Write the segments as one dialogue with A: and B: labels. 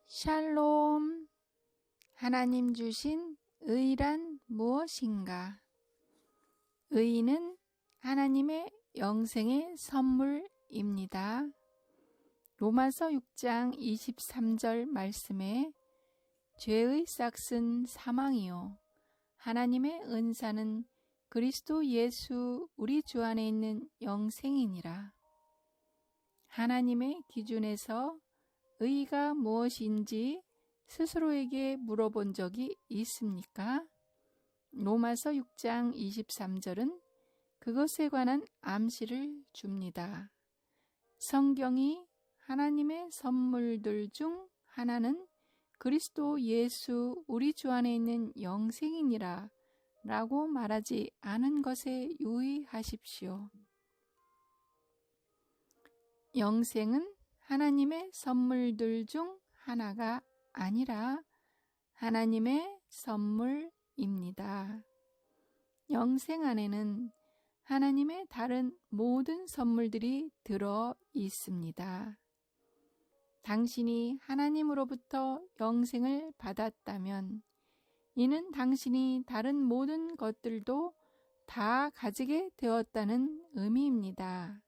A: 샬롬. 하나님 주신 의란 무엇인가? 의는 하나님의 영생의 선물입니다. 로마서 6장 23절 말씀에 죄의 싹은 사망이요 하나님의 은사는 그리스도 예수 우리 주 안에 있는 영생이니라. 하나님의 기준에서 의가 무엇인지 스스로에게 물어본 적이 있습니까? 로마서 6장 23절은 그것에 관한 암시를 줍니다. 성경이 하나님의 선물들 중 하나는 그리스도 예수 우리 주 안에 있는 영생이니라 라고 말하지 않은 것에 유의하십시오. 영생은 하나님의 선물들 중 하나가 아니라 하나님의 선물입니다. 영생 안에는 하나님의 다른 모든 선물들이 들어 있습니다. 당신이 하나님으로부터 영생을 받았다면 이는 당신이 다른 모든 것들도 다 가지게 되었다는 의미입니다.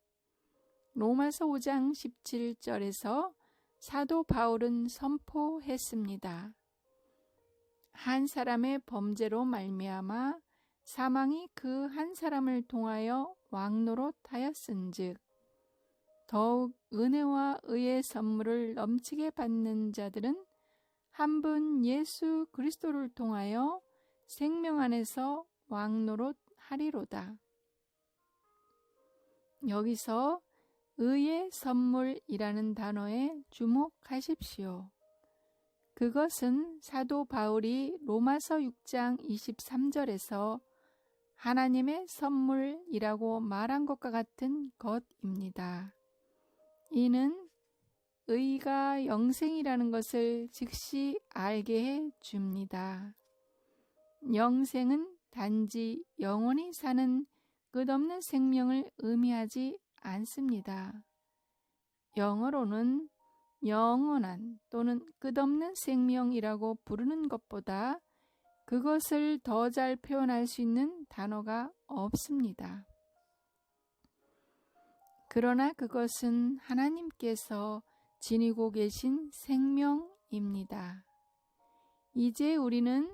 A: 로마서 5장 17절에서 사도 바울은 선포했습니다. 한 사람의 범죄로 말미암아 사망이 그 한 사람을 통하여 왕노릇하였은즉 더욱 은혜와 의의 선물을 넘치게 받는 자들은 한 분 예수 그리스도를 통하여 생명 안에서 왕노릇하리로다. 여기서 의의 선물이라는 단어에 주목하십시오. 그것은 사도 바울이 로마서 6장 23절에서 하나님의 선물이라고 말한 것과 같은 것입니다. 이는 의가 영생이라는 것을 즉시 알게 해 줍니다. 영생은 단지 영원히 사는 끝없는 생명을 의미하지 않습니다. 영어로는 영원한 또는 끝없는 생명이라고 부르는 것보다 그것을 더 잘 표현할 수 있는 단어가 없습니다. 그러나 그것은 하나님께서 지니고 계신 생명입니다. 이제 우리는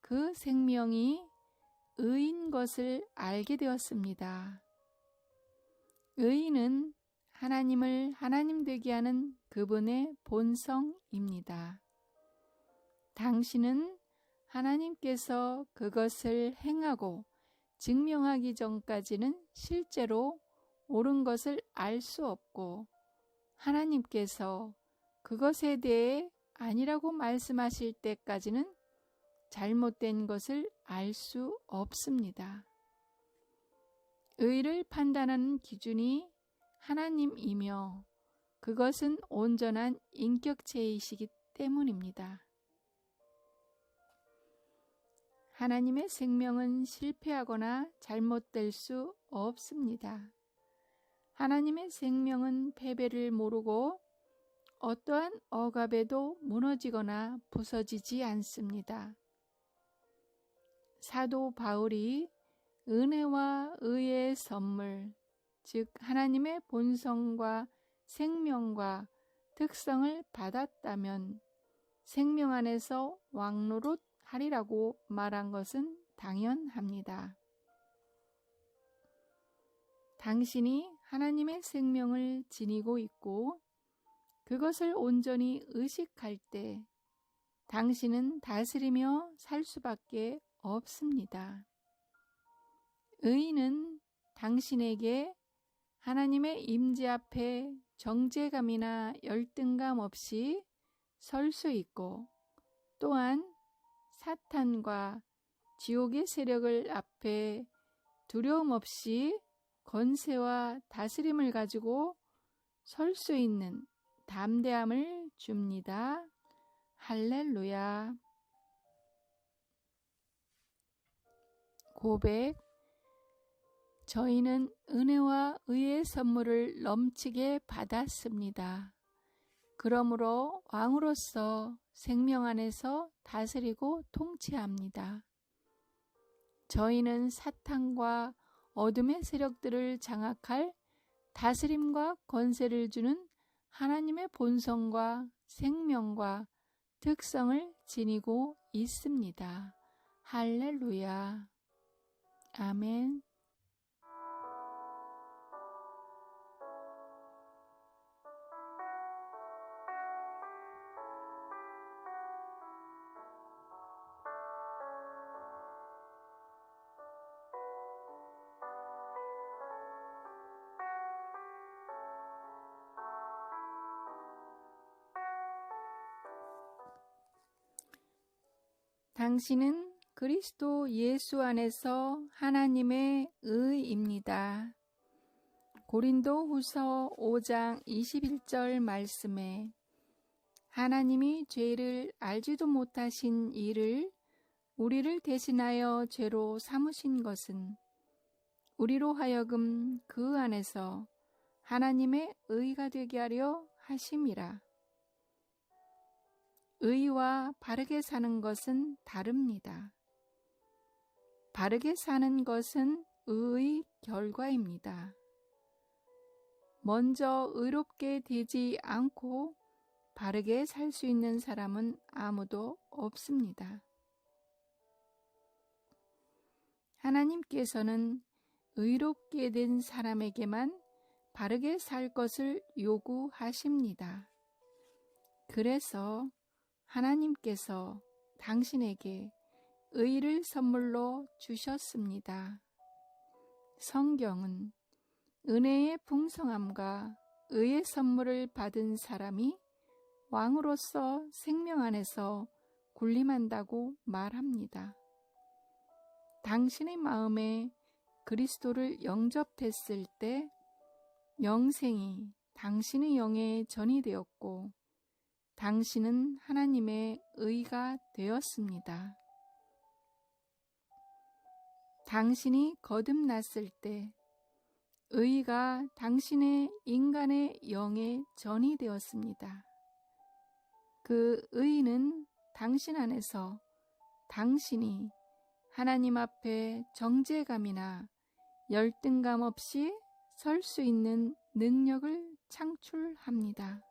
A: 그 생명이 의인 것을 알게 되었습니다. 의는 하나님을 하나님 되게 하는 그분의 본성입니다. 당신은 하나님께서 그것을 행하고 증명하기 전까지는 실제로 옳은 것을 알 수 없고 하나님께서 그것에 대해 아니라고 말씀하실 때까지는 잘못된 것을 알 수 없습니다. 의를 판단하는 기준이 하나님이며 그것은 온전한 인격체이시기 때문입니다. 하나님의 생명은 실패하거나 잘못될 수 없습니다. 하나님의 생명은 패배를 모르고 어떠한 억압에도 무너지거나 부서지지 않습니다. 사도 바울이 은혜와 의의 선물, 즉 하나님의 본성과 생명과 특성을 받았다면 생명 안에서 왕노릇 하리라고 말한 것은 당연합니다. 당신이 하나님의 생명을 지니고 있고 그것을 온전히 의식할 때 당신은 다스리며 살 수밖에 없습니다. 의인은 당신에게 하나님의 임재 앞에 정죄감이나 열등감 없이 설 수 있고 또한 사탄과 지옥의 세력을 앞에 두려움 없이 권세와 다스림을 가지고 설 수 있는 담대함을 줍니다. 할렐루야. 고백. 저희는 은혜와 의의 선물을 넘치게 받았습니다. 그러므로 왕으로서 생명 안에서 다스리고 통치합니다. 저희는 사탄과 어둠의 세력들을 장악할 다스림과 권세를 주는 하나님의 본성과 생명과 특성을 지니고 있습니다. 할렐루야. 아멘. 당신은 그리스도 예수 안에서 하나님의 의입니다. 고린도 후서 5장 21절 말씀에 하나님이 죄를 알지도 못하신 이를 우리를 대신하여 죄로 삼으신 것은 우리로 하여금 그 안에서 하나님의 의가 되게 하려 하심이라. 의와 바르게 사는 것은 다릅니다. 바르게 사는 것은 의의 결과입니다. 먼저 의롭게 되지 않고 바르게 살 수 있는 사람은 아무도 없습니다. 하나님께서는 의롭게 된 사람에게만 바르게 살 것을 요구하십니다. 그래서 하나님께서 당신에게 의를 선물로 주셨습니다. 성경은 은혜의 풍성함과 의의 선물을 받은 사람이 왕으로서 생명 안에서 군림한다고 말합니다. 당신의 마음에 그리스도를 영접했을 때 영생이 당신의 영에 전이 되었고 당신은 하나님의 의가 되었습니다. 당신이 거듭났을 때 의가 당신의 인간의 영에 전이 되었습니다. 그 의는 당신 안에서 당신이 하나님 앞에 정죄감이나 열등감 없이 설 수 있는 능력을 창출합니다.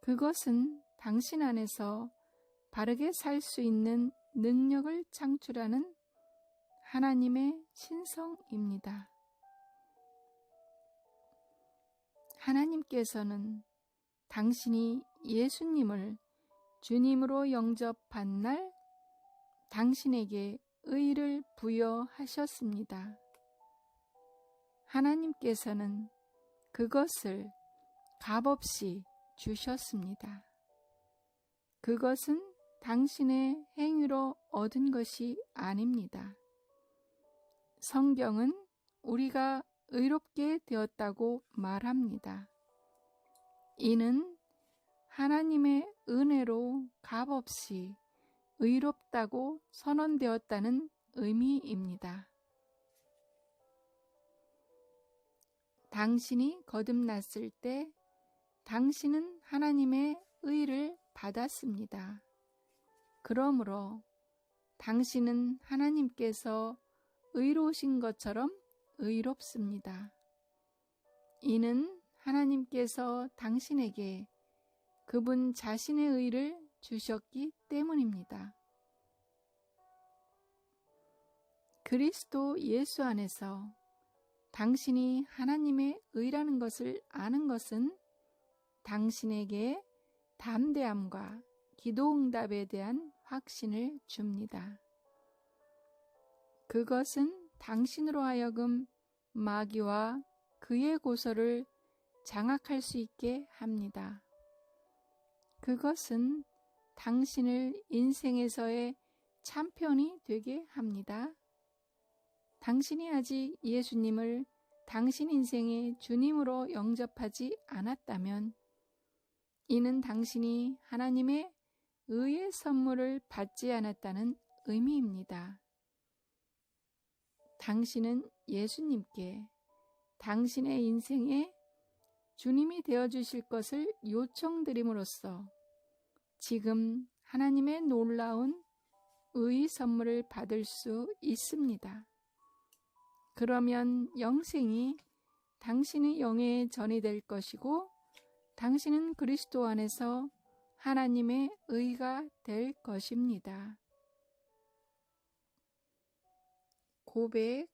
A: 그것은 당신 안에서 바르게 살 수 있는 능력을 창출하는 하나님의 신성입니다. 하나님께서는 당신이 예수님을 주님으로 영접한 날 당신에게 의를 부여하셨습니다. 하나님께서는 그것을 값없이 주셨습니다. 그것은 당신의 행위로 얻은 것이 아닙니다. 성경은 우리가 의롭게 되었다고 말합니다. 이는 하나님의 은혜로 값없이 의롭다고 선언되었다는 의미입니다. 당신이 거듭났을 때 당신은 하나님의 의를 받았습니다. 그러므로 당신은 하나님께서 의로우신 것처럼 의롭습니다. 이는 하나님께서 당신에게 그분 자신의 의를 주셨기 때문입니다. 그리스도 예수 안에서 당신이 하나님의 의라는 것을 아는 것은 당신에게 담대함과 기도응답에 대한 확신을 줍니다. 그것은 당신으로 하여금 마귀와 그의 고소를 장악할 수 있게 합니다. 그것은 당신을 인생에서의 참편이 되게 합니다. 당신이 아직 예수님을 당신 인생의 주님으로 영접하지 않았다면 이는 당신이 하나님의 의의 선물을 받지 않았다는 의미입니다. 당신은 예수님께 당신의 인생의 주님이 되어주실 것을 요청드림으로써 지금 하나님의 놀라운 의 선물을 받을 수 있습니다. 그러면 영생이 당신의 영에 전이 될 것이고 당신은 그리스도 안에서 하나님의 의가 될 것입니다. 고백.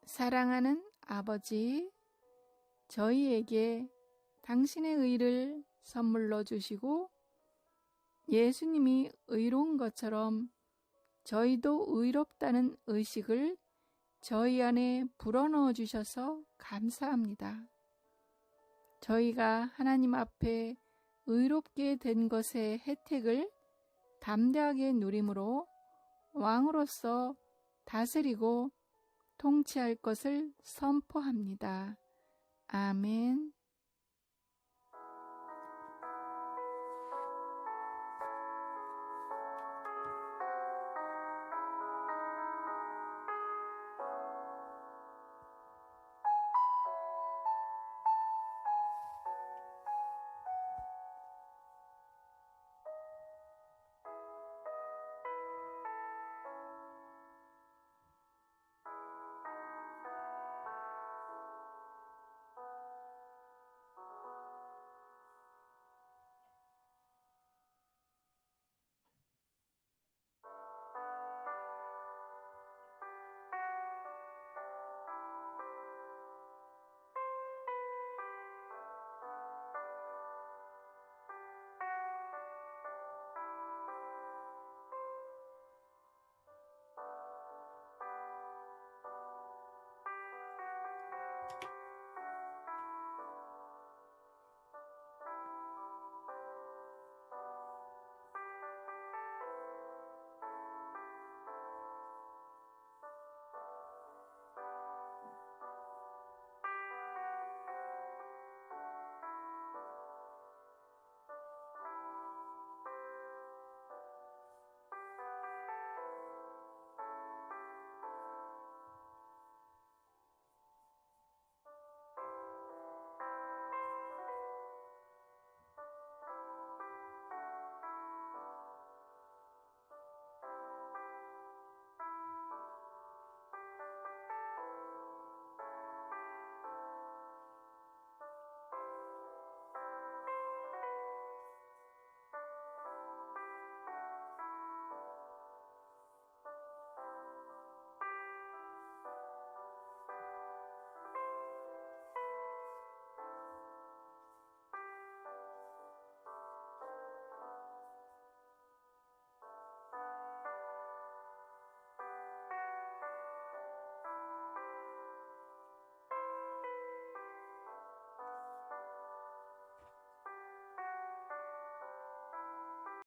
A: 사랑하는 아버지, 저희에게 당신의 의를 선물로 주시고 예수님이 의로운 것처럼 저희도 의롭다는 의식을 저희 안에 불어넣어 주셔서 감사합니다. 저희가 하나님 앞에 의롭게 된 것의 혜택을 담대하게 누림으로 왕으로서 다스리고 통치할 것을 선포합니다. 아멘.